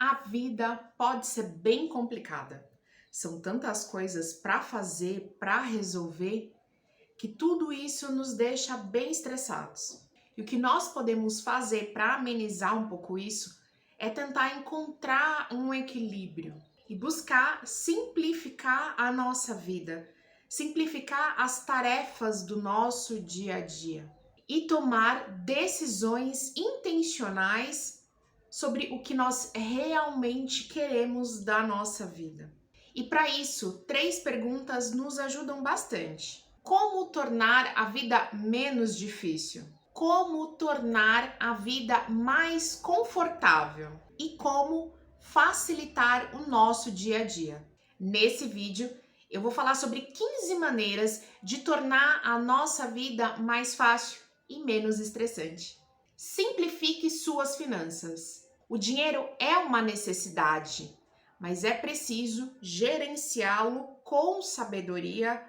A vida pode ser bem complicada. São tantas coisas para fazer, para resolver, que tudo isso nos deixa bem estressados. E o que nós podemos fazer para amenizar um pouco isso é tentar encontrar um equilíbrio e buscar simplificar a nossa vida, simplificar as tarefas do nosso dia a dia e tomar decisões intencionais sobre o que nós realmente queremos da nossa vida. E para isso, 3 perguntas nos ajudam bastante. Como tornar a vida menos difícil? Como tornar a vida mais confortável? E como facilitar o nosso dia a dia? Nesse vídeo, eu vou falar sobre 15 maneiras de tornar a nossa vida mais fácil e menos estressante. Simplifique suas finanças. O dinheiro é uma necessidade, mas é preciso gerenciá-lo com sabedoria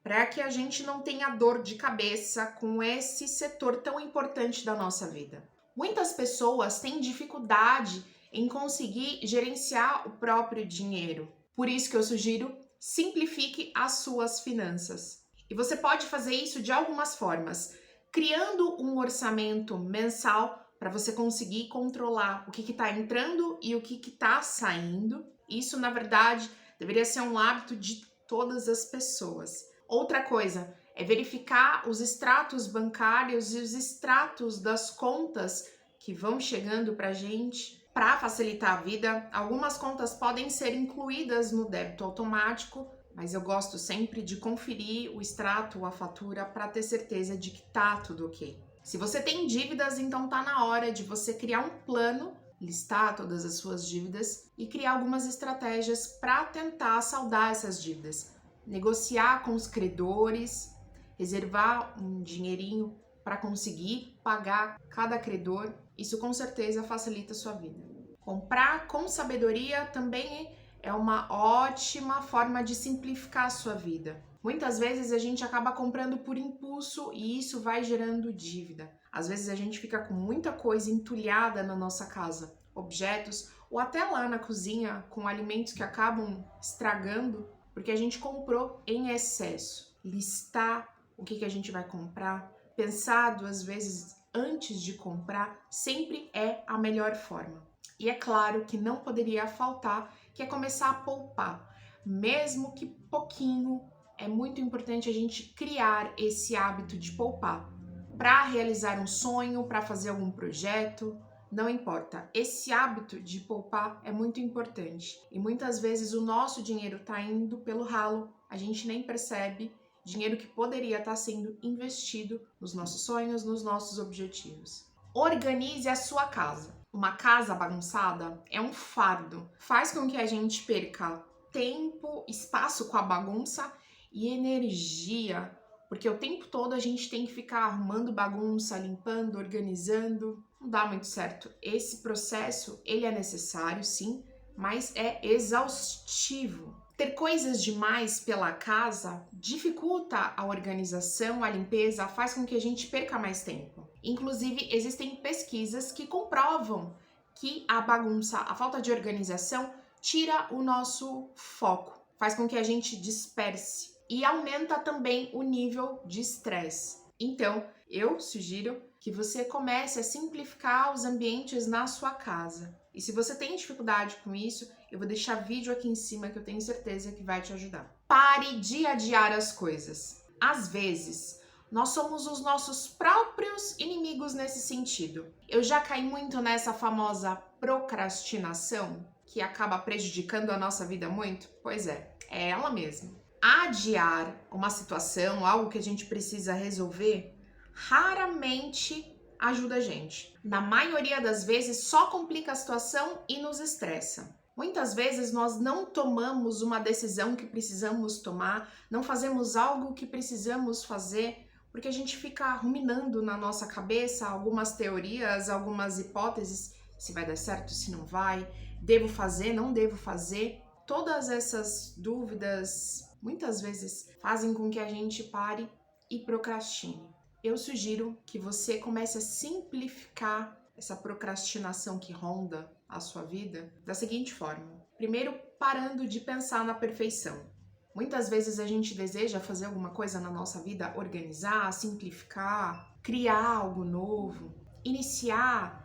para que a gente não tenha dor de cabeça com esse setor tão importante da nossa vida. Muitas pessoas têm dificuldade em conseguir gerenciar o próprio dinheiro. Por isso que eu sugiro simplifique as suas finanças. E você pode fazer isso de algumas formas, criando um orçamento mensal para você conseguir controlar o que está entrando e o que está saindo. Isso, na verdade, deveria ser um hábito de todas as pessoas. Outra coisa é verificar os extratos bancários e os extratos das contas que vão chegando para a gente. Para facilitar a vida, algumas contas podem ser incluídas no débito automático, mas eu gosto sempre de conferir o extrato ou a fatura para ter certeza de que tá tudo ok. Se você tem dívidas, então tá na hora de você criar um plano, listar todas as suas dívidas e criar algumas estratégias para tentar saldar essas dívidas. Negociar com os credores, reservar um dinheirinho para conseguir pagar cada credor, isso com certeza facilita a sua vida. Comprar com sabedoria também é uma ótima forma de simplificar a sua vida. Muitas vezes a gente acaba comprando por impulso e isso vai gerando dívida. Às vezes a gente fica com muita coisa entulhada na nossa casa, objetos ou até lá na cozinha com alimentos que acabam estragando porque a gente comprou em excesso. Listar o que a gente vai comprar, pensar 2 vezes antes de comprar sempre é a melhor forma. E é claro que não poderia faltar, que é começar a poupar. Mesmo que pouquinho, é muito importante a gente criar esse hábito de poupar. Para realizar um sonho, para fazer algum projeto, não importa. Esse hábito de poupar é muito importante. E muitas vezes o nosso dinheiro está indo pelo ralo, a gente nem percebe, dinheiro que poderia estar sendo investido nos nossos sonhos, nos nossos objetivos. Organize a sua casa. Uma casa bagunçada é um fardo. Faz com que a gente perca tempo, espaço com a bagunça e energia, porque o tempo todo a gente tem que ficar arrumando bagunça, limpando, organizando. Não dá muito certo. Esse processo, ele é necessário, sim, mas é exaustivo. Ter coisas demais pela casa dificulta a organização, a limpeza, faz com que a gente perca mais tempo. Inclusive, existem pesquisas que comprovam que a bagunça, a falta de organização, tira o nosso foco, faz com que a gente disperse e aumenta também o nível de estresse. Então, eu sugiro que você comece a simplificar os ambientes na sua casa. E se você tem dificuldade com isso, eu vou deixar vídeo aqui em cima que eu tenho certeza que vai te ajudar. Pare de adiar as coisas. Às vezes, nós somos os nossos próprios inimigos nesse sentido. Eu já caí muito nessa famosa procrastinação, que acaba prejudicando a nossa vida muito. Pois é ela mesma. Adiar uma situação, algo que a gente precisa resolver, raramente ajuda a gente. Na maioria das vezes, só complica a situação e nos estressa. Muitas vezes nós não tomamos uma decisão que precisamos tomar, não fazemos algo que precisamos fazer, porque a gente fica ruminando na nossa cabeça algumas teorias, algumas hipóteses, se vai dar certo, se não vai, devo fazer, não devo fazer. Todas essas dúvidas, muitas vezes, fazem com que a gente pare e procrastine. Eu sugiro que você comece a simplificar essa procrastinação que ronda a sua vida da seguinte forma. Primeiro, parando de pensar na perfeição. Muitas vezes a gente deseja fazer alguma coisa na nossa vida, organizar, simplificar, criar algo novo, iniciar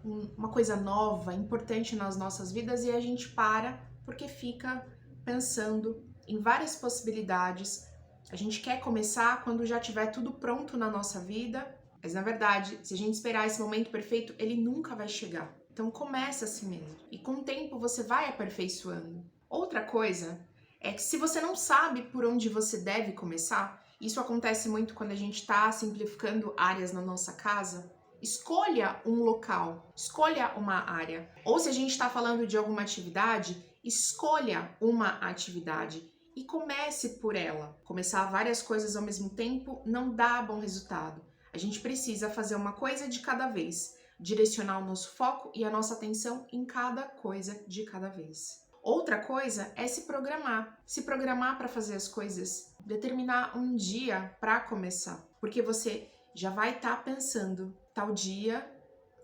uma coisa nova, importante nas nossas vidas, e a gente para porque fica pensando em várias possibilidades. A gente quer começar quando já tiver tudo pronto na nossa vida, mas na verdade, se a gente esperar esse momento perfeito, ele nunca vai chegar. Então começa assim mesmo. E com o tempo você vai aperfeiçoando. Outra coisa é que se você não sabe por onde você deve começar, isso acontece muito quando a gente está simplificando áreas na nossa casa, escolha um local, escolha uma área. Ou se a gente está falando de alguma atividade, escolha uma atividade e comece por ela. Começar várias coisas ao mesmo tempo não dá bom resultado. A gente precisa fazer uma coisa de cada vez, direcionar o nosso foco e a nossa atenção em cada coisa de cada vez. Outra coisa é se programar para fazer as coisas, determinar um dia para começar, porque você já vai estar pensando, tal dia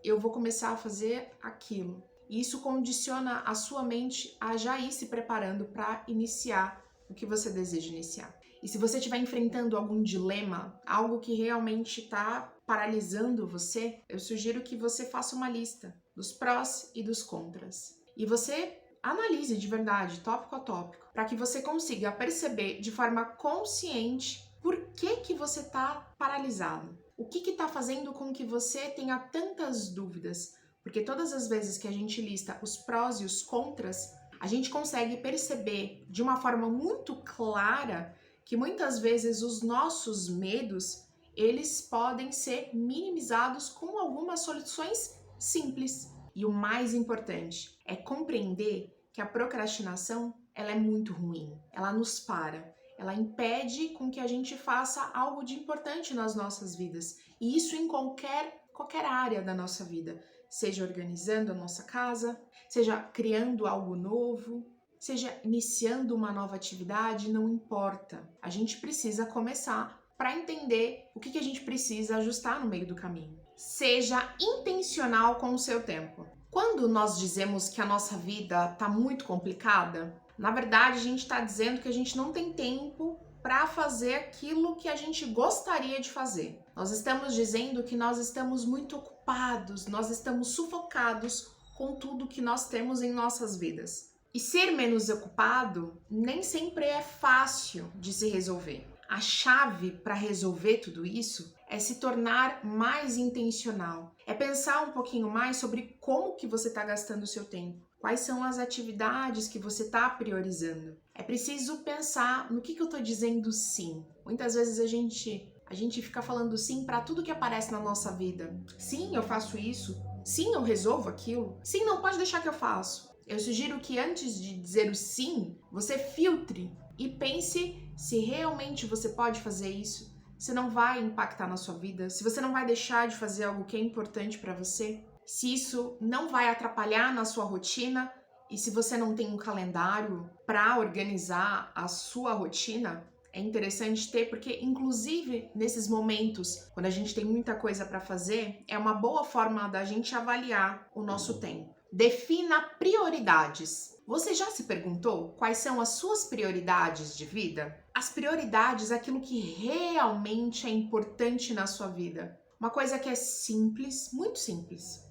eu vou começar a fazer aquilo. E isso condiciona a sua mente a já ir se preparando para iniciar o que você deseja iniciar. E se você estiver enfrentando algum dilema, algo que realmente está paralisando você, eu sugiro que você faça uma lista dos prós e dos contras. E você analise de verdade, tópico a tópico, para que você consiga perceber de forma consciente por que você está paralisado. O que está fazendo com que você tenha tantas dúvidas? Porque todas as vezes que a gente lista os prós e os contras, a gente consegue perceber de uma forma muito clara que muitas vezes os nossos medos, eles podem ser minimizados com algumas soluções simples. E o mais importante é compreender que a procrastinação, ela é muito ruim. Ela nos para. Ela impede com que a gente faça algo de importante nas nossas vidas. E isso em qualquer área da nossa vida. Seja organizando a nossa casa, seja criando algo novo, seja iniciando uma nova atividade, não importa. A gente precisa começar para entender o que a gente precisa ajustar no meio do caminho. Seja intencional com o seu tempo. Quando nós dizemos que a nossa vida está muito complicada, na verdade, a gente está dizendo que a gente não tem tempo para fazer aquilo que a gente gostaria de fazer. Nós estamos dizendo que nós estamos muito ocupados, nós estamos sufocados com tudo que nós temos em nossas vidas. E ser menos ocupado nem sempre é fácil de se resolver. A chave para resolver tudo isso é se tornar mais intencional. É pensar um pouquinho mais sobre como que você está gastando o seu tempo. Quais são as atividades que você está priorizando? É preciso pensar no que eu estou dizendo sim. Muitas vezes a gente fica falando sim para tudo que aparece na nossa vida. Sim, eu faço isso. Sim, eu resolvo aquilo. Sim, não pode deixar que eu faço. Eu sugiro que antes de dizer o sim, você filtre e pense se realmente você pode fazer isso, se não vai impactar na sua vida, se você não vai deixar de fazer algo que é importante para você, se isso não vai atrapalhar na sua rotina e se você não tem um calendário para organizar a sua rotina, é interessante ter, porque inclusive nesses momentos, quando a gente tem muita coisa para fazer, é uma boa forma da gente avaliar o nosso tempo. Defina prioridades. Você já se perguntou quais são as suas prioridades de vida? As prioridades é aquilo que realmente é importante na sua vida. Uma coisa que é simples, muito simples,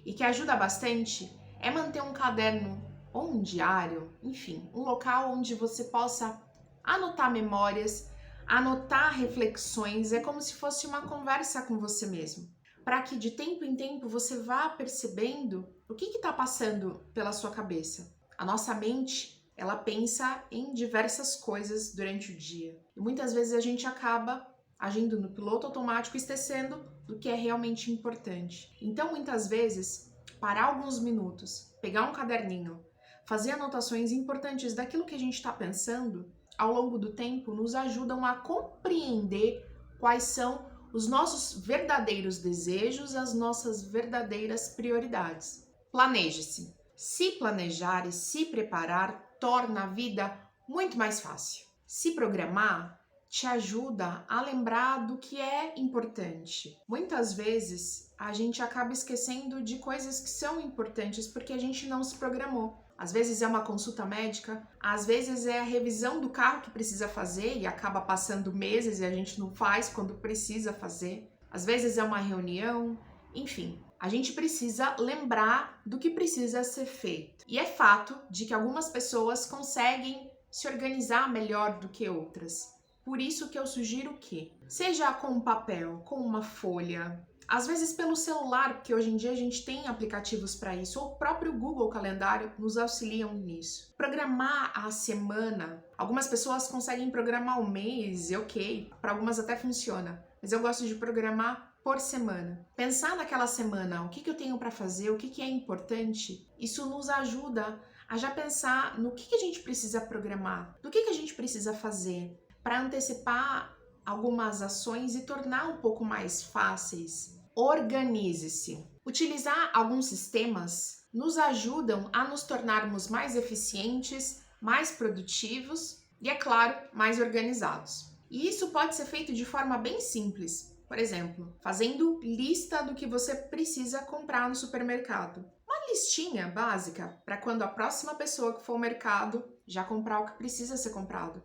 e que ajuda bastante é manter um caderno ou um diário, enfim, um local onde você possa anotar memórias, anotar reflexões, é como se fosse uma conversa com você mesmo, para que de tempo em tempo você vá percebendo o que está passando pela sua cabeça. A nossa mente, ela pensa em diversas coisas durante o dia. E muitas vezes a gente acaba agindo no piloto automático, esquecendo do que é realmente importante. Então, muitas vezes, parar alguns minutos, pegar um caderninho, fazer anotações importantes daquilo que a gente está pensando, ao longo do tempo, nos ajudam a compreender quais são os nossos verdadeiros desejos, as nossas verdadeiras prioridades. Planeje-se. Se planejar e se preparar torna a vida muito mais fácil. Se programar te ajuda a lembrar do que é importante. Muitas vezes a gente acaba esquecendo de coisas que são importantes porque a gente não se programou. Às vezes é uma consulta médica, às vezes é a revisão do carro que precisa fazer e acaba passando meses e a gente não faz quando precisa fazer. Às vezes é uma reunião, enfim. A gente precisa lembrar do que precisa ser feito. E é fato de que algumas pessoas conseguem se organizar melhor do que outras. Por isso que eu sugiro que, seja com um papel, com uma folha, às vezes pelo celular, porque hoje em dia a gente tem aplicativos para isso, ou o próprio Google Calendário nos auxiliam nisso. Programar a semana, algumas pessoas conseguem programar o mês, e ok, para algumas até funciona, mas eu gosto de programar por semana. Pensar naquela semana, o que eu tenho para fazer, o que é importante, isso nos ajuda a já pensar no que a gente precisa programar, do que a gente precisa fazer, para antecipar algumas ações e tornar um pouco mais fáceis. Organize-se. Utilizar alguns sistemas nos ajudam a nos tornarmos mais eficientes, mais produtivos e, é claro, mais organizados. E isso pode ser feito de forma bem simples. Por exemplo, fazendo lista do que você precisa comprar no supermercado. Uma listinha básica para quando a próxima pessoa que for ao mercado já comprar o que precisa ser comprado.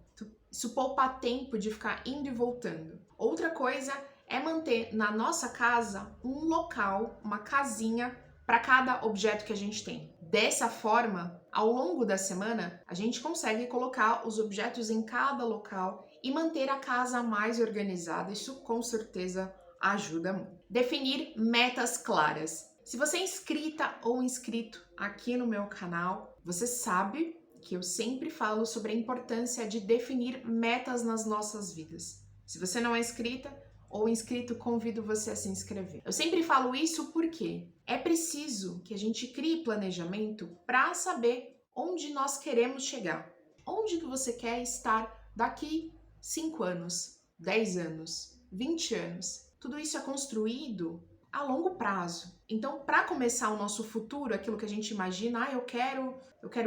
Isso poupa tempo de ficar indo e voltando. Outra coisa é manter na nossa casa um local, uma casinha para cada objeto que a gente tem. Dessa forma, ao longo da semana, a gente consegue colocar os objetos em cada local e manter a casa mais organizada. Isso com certeza ajuda muito. Definir metas claras. Se você é inscrita ou inscrito aqui no meu canal, você sabe que eu sempre falo sobre a importância de definir metas nas nossas vidas. Se você não é inscrita ou inscrito, convido você a se inscrever. Eu sempre falo isso porque é preciso que a gente crie planejamento para saber onde nós queremos chegar. Onde que você quer estar daqui 5 anos, 10 anos, 20 anos. Tudo isso é construído a longo prazo. Então, para começar o nosso futuro, aquilo que a gente imagina, eu quero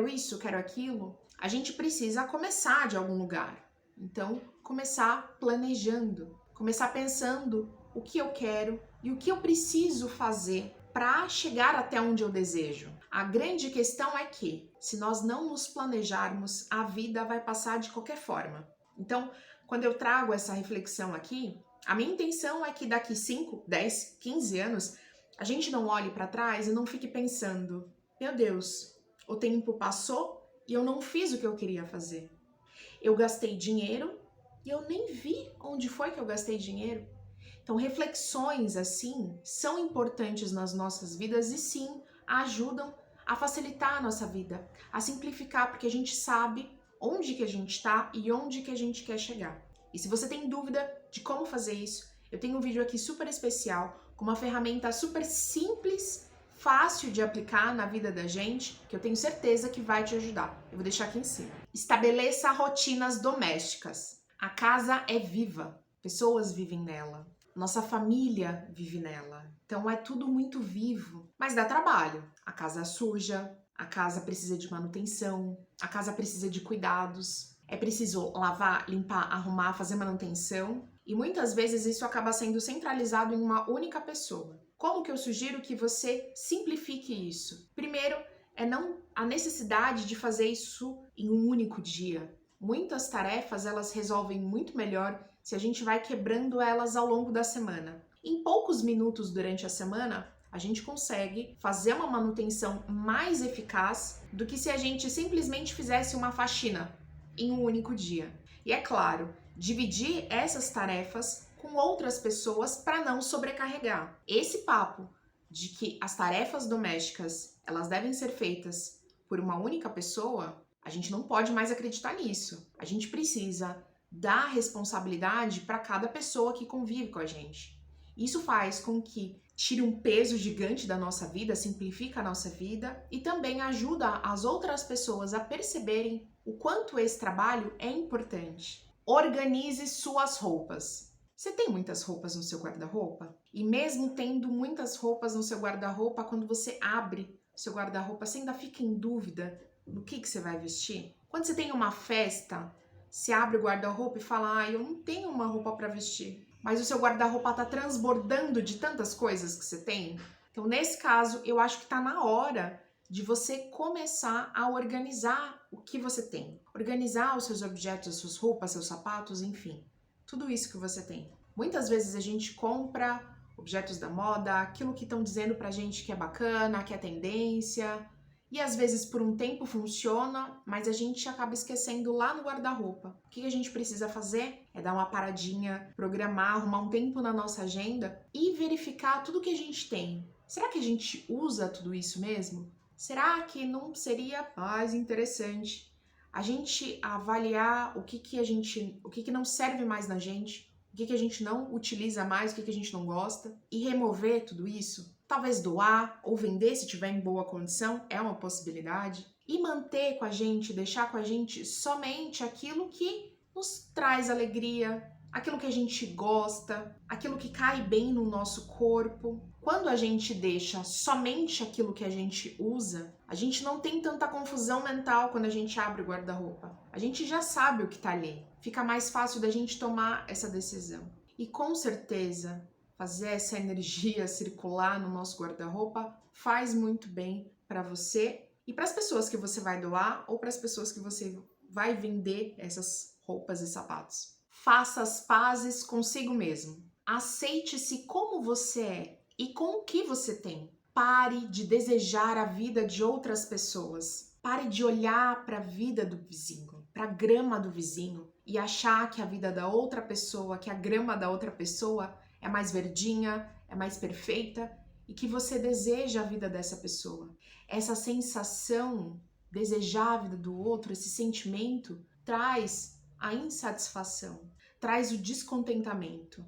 isso, eu quero aquilo, a gente precisa começar de algum lugar. Então, começar planejando, começar pensando o que eu quero e o que eu preciso fazer para chegar até onde eu desejo. A grande questão é que, se nós não nos planejarmos, a vida vai passar de qualquer forma. Então, quando eu trago essa reflexão aqui, a minha intenção é que daqui 5, 10, 15 anos, a gente não olhe para trás e não fique pensando, meu Deus, o tempo passou e eu não fiz o que eu queria fazer. Eu gastei dinheiro e eu nem vi onde foi que eu gastei dinheiro. Então, reflexões assim são importantes nas nossas vidas e sim, ajudam a facilitar a nossa vida, a simplificar, porque a gente sabe onde que a gente está e onde que a gente quer chegar. E se você tem dúvida de como fazer isso, eu tenho um vídeo aqui super especial, com uma ferramenta super simples, fácil de aplicar na vida da gente, que eu tenho certeza que vai te ajudar. Eu vou deixar aqui em cima. Estabeleça rotinas domésticas. A casa é viva, pessoas vivem nela, nossa família vive nela. Então é tudo muito vivo, mas dá trabalho. A casa é suja, a casa precisa de manutenção, a casa precisa de cuidados. É preciso lavar, limpar, arrumar, fazer manutenção. E muitas vezes isso acaba sendo centralizado em uma única pessoa. Como que eu sugiro que você simplifique isso? Primeiro, é não a necessidade de fazer isso em um único dia. Muitas tarefas, elas resolvem muito melhor se a gente vai quebrando elas ao longo da semana. Em poucos minutos durante a semana, a gente consegue fazer uma manutenção mais eficaz do que se a gente simplesmente fizesse uma faxina em um único dia. E é claro, dividir essas tarefas com outras pessoas para não sobrecarregar. Esse papo de que as tarefas domésticas, elas devem ser feitas por uma única pessoa, a gente não pode mais acreditar nisso. A gente precisa dar responsabilidade para cada pessoa que convive com a gente. Isso faz com que tire um peso gigante da nossa vida, simplifica a nossa vida e também ajuda as outras pessoas a perceberem o quanto esse trabalho é importante. Organize suas roupas. Você tem muitas roupas no seu guarda-roupa? E mesmo tendo muitas roupas no seu guarda-roupa, quando você abre o seu guarda-roupa, você ainda fica em dúvida no que você vai vestir? Quando você tem uma festa, você abre o guarda-roupa e fala, eu não tenho uma roupa para vestir. mas o seu guarda-roupa tá transbordando de tantas coisas que você tem. Então, nesse caso, eu acho que tá na hora de você começar a organizar o que você tem. Organizar os seus objetos, as suas roupas, seus sapatos, enfim. Tudo isso que você tem. Muitas vezes a gente compra objetos da moda, aquilo que estão dizendo pra gente que é bacana, que é tendência, e às vezes por um tempo funciona, mas a gente acaba esquecendo lá no guarda-roupa. O que a gente precisa fazer é dar uma paradinha, programar, arrumar um tempo na nossa agenda e verificar tudo que a gente tem. Será que a gente usa tudo isso mesmo? Será que não seria mais interessante a gente avaliar o que não serve mais na gente, o que a gente não utiliza mais, o que a gente não gosta, e remover tudo isso? Talvez doar ou vender se tiver em boa condição, é uma possibilidade. E manter com a gente, deixar com a gente somente aquilo que nos traz alegria, aquilo que a gente gosta, aquilo que cai bem no nosso corpo. Quando a gente deixa somente aquilo que a gente usa, a gente não tem tanta confusão mental quando a gente abre o guarda-roupa. A gente já sabe o que tá ali. Fica mais fácil da gente tomar essa decisão. E com certeza, fazer essa energia circular no nosso guarda-roupa faz muito bem para você e para as pessoas que você vai doar ou para as pessoas que você vai vender essas roupas e sapatos. Faça as pazes consigo mesmo. Aceite-se como você é e com o que você tem. Pare de desejar a vida de outras pessoas. Pare de olhar para a vida do vizinho, para a grama do vizinho e achar que a vida da outra pessoa, que a grama da outra pessoa é mais verdinha, é mais perfeita e que você deseja a vida dessa pessoa. Essa sensação, desejar a vida do outro, esse sentimento, traz a insatisfação, traz o descontentamento.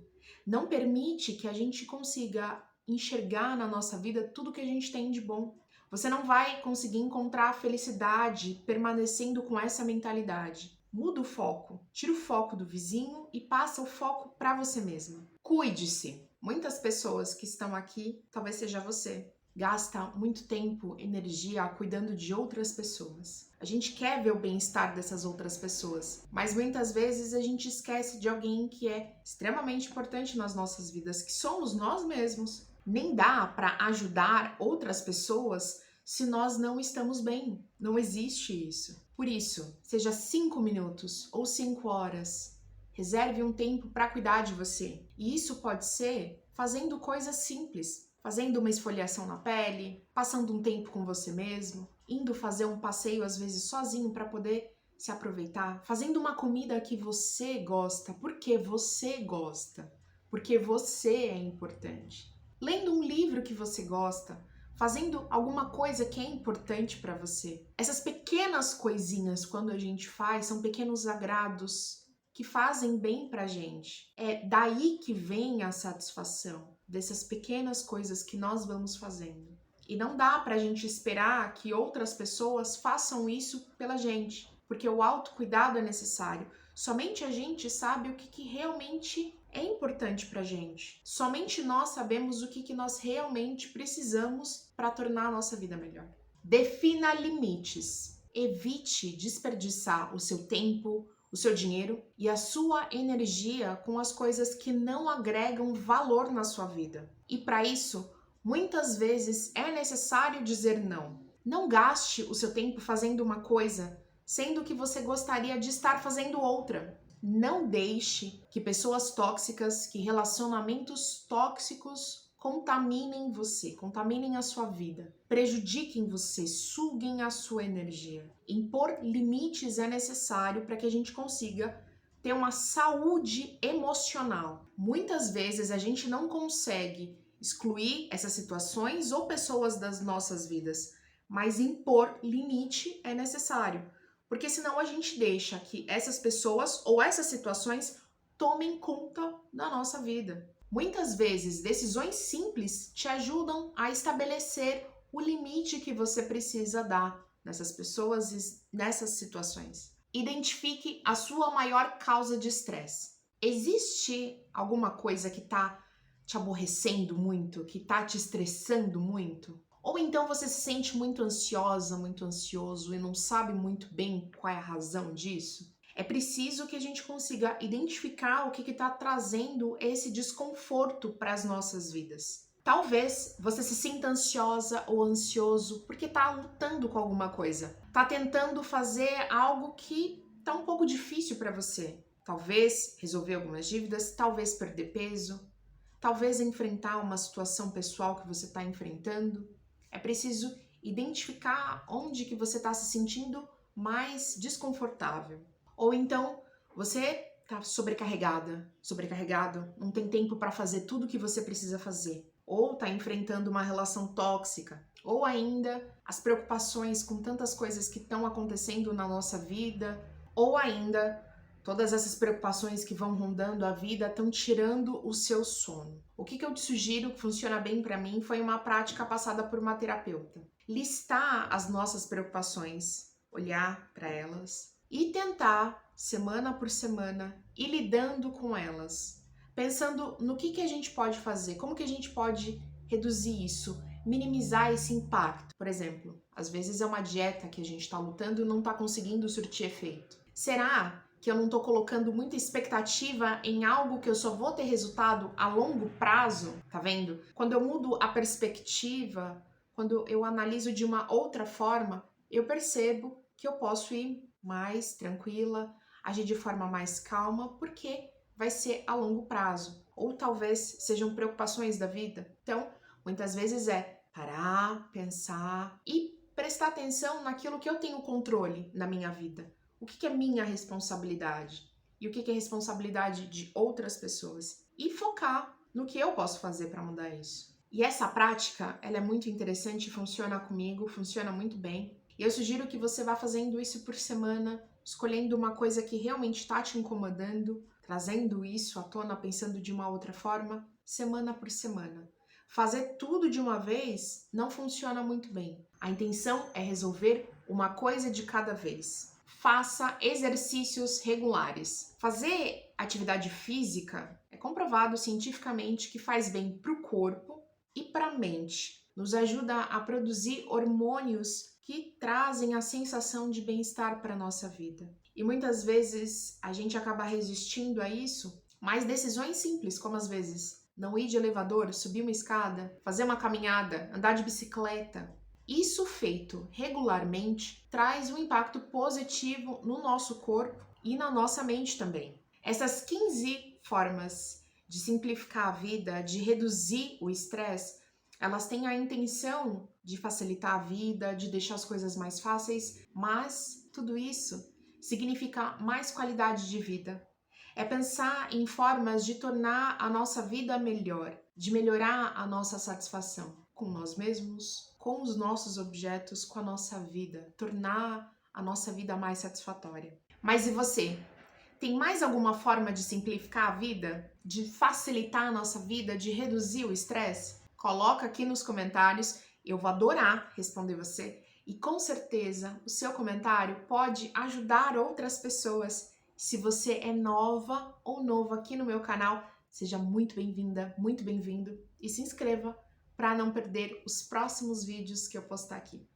Não permite que a gente consiga enxergar na nossa vida tudo que a gente tem de bom. Você não vai conseguir encontrar a felicidade permanecendo com essa mentalidade. Muda o foco, tira o foco do vizinho e passa o foco para você mesma. Cuide-se. Muitas pessoas que estão aqui, talvez seja você, gasta muito tempo, energia cuidando de outras pessoas. A gente quer ver o bem-estar dessas outras pessoas, mas muitas vezes a gente esquece de alguém que é extremamente importante nas nossas vidas, que somos nós mesmos. Nem dá para ajudar outras pessoas se nós não estamos bem. Não existe isso. Por isso, seja 5 minutos ou 5 horas, reserve um tempo para cuidar de você. E isso pode ser fazendo coisas simples, fazendo uma esfoliação na pele, passando um tempo com você mesmo, indo fazer um passeio às vezes sozinho para poder se aproveitar, fazendo uma comida que você gosta, porque você gosta, porque você é importante. Lendo um livro que você gosta, fazendo alguma coisa que é importante para você. Essas pequenas coisinhas, quando a gente faz, são pequenos agrados que fazem bem pra gente. É daí que vem a satisfação, dessas pequenas coisas que nós vamos fazendo. E não dá pra gente esperar que outras pessoas façam isso pela gente, porque o autocuidado é necessário. Somente a gente sabe o que realmente é importante pra gente. Somente nós sabemos o que nós realmente precisamos para tornar a nossa vida melhor. Defina limites. Evite desperdiçar o seu tempo, o seu dinheiro e a sua energia com as coisas que não agregam valor na sua vida. E para isso, muitas vezes é necessário dizer não. Não gaste o seu tempo fazendo uma coisa, sendo que você gostaria de estar fazendo outra. Não deixe que pessoas tóxicas, que relacionamentos tóxicos contaminem você, contaminem a sua vida, prejudiquem você, suguem a sua energia. Impor limites é necessário para que a gente consiga ter uma saúde emocional. Muitas vezes a gente não consegue excluir essas situações ou pessoas das nossas vidas, mas impor limite é necessário. Porque senão a gente deixa que essas pessoas ou essas situações tomem conta da nossa vida. Muitas vezes, decisões simples te ajudam a estabelecer o limite que você precisa dar nessas pessoas e nessas situações. Identifique a sua maior causa de estresse. Existe alguma coisa que está te aborrecendo muito, que está te estressando muito? Ou então você se sente muito ansiosa, muito ansioso e não sabe muito bem qual é a razão disso? É preciso que a gente consiga identificar o que está trazendo esse desconforto para as nossas vidas. Talvez você se sinta ansiosa ou ansioso porque está lutando com alguma coisa. Está tentando fazer algo que está um pouco difícil para você. Talvez resolver algumas dívidas, talvez perder peso, talvez enfrentar uma situação pessoal que você está enfrentando. É preciso identificar onde que você está se sentindo mais desconfortável. Ou então você está sobrecarregado, não tem tempo para fazer tudo o que você precisa fazer. Ou está enfrentando uma relação tóxica. Ou ainda as preocupações com tantas coisas que estão acontecendo na nossa vida. Ou ainda todas essas preocupações que vão rondando a vida estão tirando o seu sono. O que eu te sugiro que funciona bem para mim foi uma prática passada por uma terapeuta. Listar as nossas preocupações, olhar para elas e tentar, semana por semana, ir lidando com elas. Pensando no que a gente pode fazer, como que a gente pode reduzir isso, minimizar esse impacto. Por exemplo, às vezes é uma dieta que a gente está lutando e não está conseguindo surtir efeito. Será que eu não estou colocando muita expectativa em algo que eu só vou ter resultado a longo prazo? Tá vendo? Quando eu mudo a perspectiva, quando eu analiso de uma outra forma, eu percebo que eu posso ir mais tranquila, agir de forma mais calma, porque vai ser a longo prazo. Ou talvez sejam preocupações da vida. Então, muitas vezes é parar, pensar e prestar atenção naquilo que eu tenho controle na minha vida. O que é minha responsabilidade? E o que é responsabilidade de outras pessoas? E focar no que eu posso fazer para mudar isso. E essa prática, ela é muito interessante, funciona comigo, funciona muito bem. E eu sugiro que você vá fazendo isso por semana, escolhendo uma coisa que realmente está te incomodando, trazendo isso à tona, pensando de uma outra forma, semana por semana. Fazer tudo de uma vez não funciona muito bem. A intenção é resolver uma coisa de cada vez. Faça exercícios regulares. Fazer atividade física é comprovado cientificamente que faz bem para o corpo e para a mente. Nos ajuda a produzir hormônios que trazem a sensação de bem-estar para a nossa vida. E muitas vezes a gente acaba resistindo a isso, mas decisões simples, como às vezes não ir de elevador, subir uma escada, fazer uma caminhada, andar de bicicleta. Isso feito regularmente traz um impacto positivo no nosso corpo e na nossa mente também. Essas 15 formas de simplificar a vida, de reduzir o estresse, elas têm a intenção de facilitar a vida, de deixar as coisas mais fáceis, mas tudo isso significa mais qualidade de vida. É pensar em formas de tornar a nossa vida melhor, de melhorar a nossa satisfação com nós mesmos, com os nossos objetos, com a nossa vida, tornar a nossa vida mais satisfatória. Mas e você? Tem mais alguma forma de simplificar a vida? De facilitar a nossa vida, de reduzir o estresse? Coloca aqui nos comentários, eu vou adorar responder você. E com certeza o seu comentário pode ajudar outras pessoas. Se você é nova ou novo aqui no meu canal, seja muito bem-vinda, muito bem-vindo e se inscreva para não perder os próximos vídeos que eu postar aqui.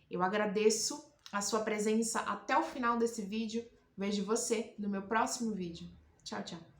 Eu agradeço a sua presença até o final desse vídeo. Vejo você no meu próximo vídeo. Tchau, tchau!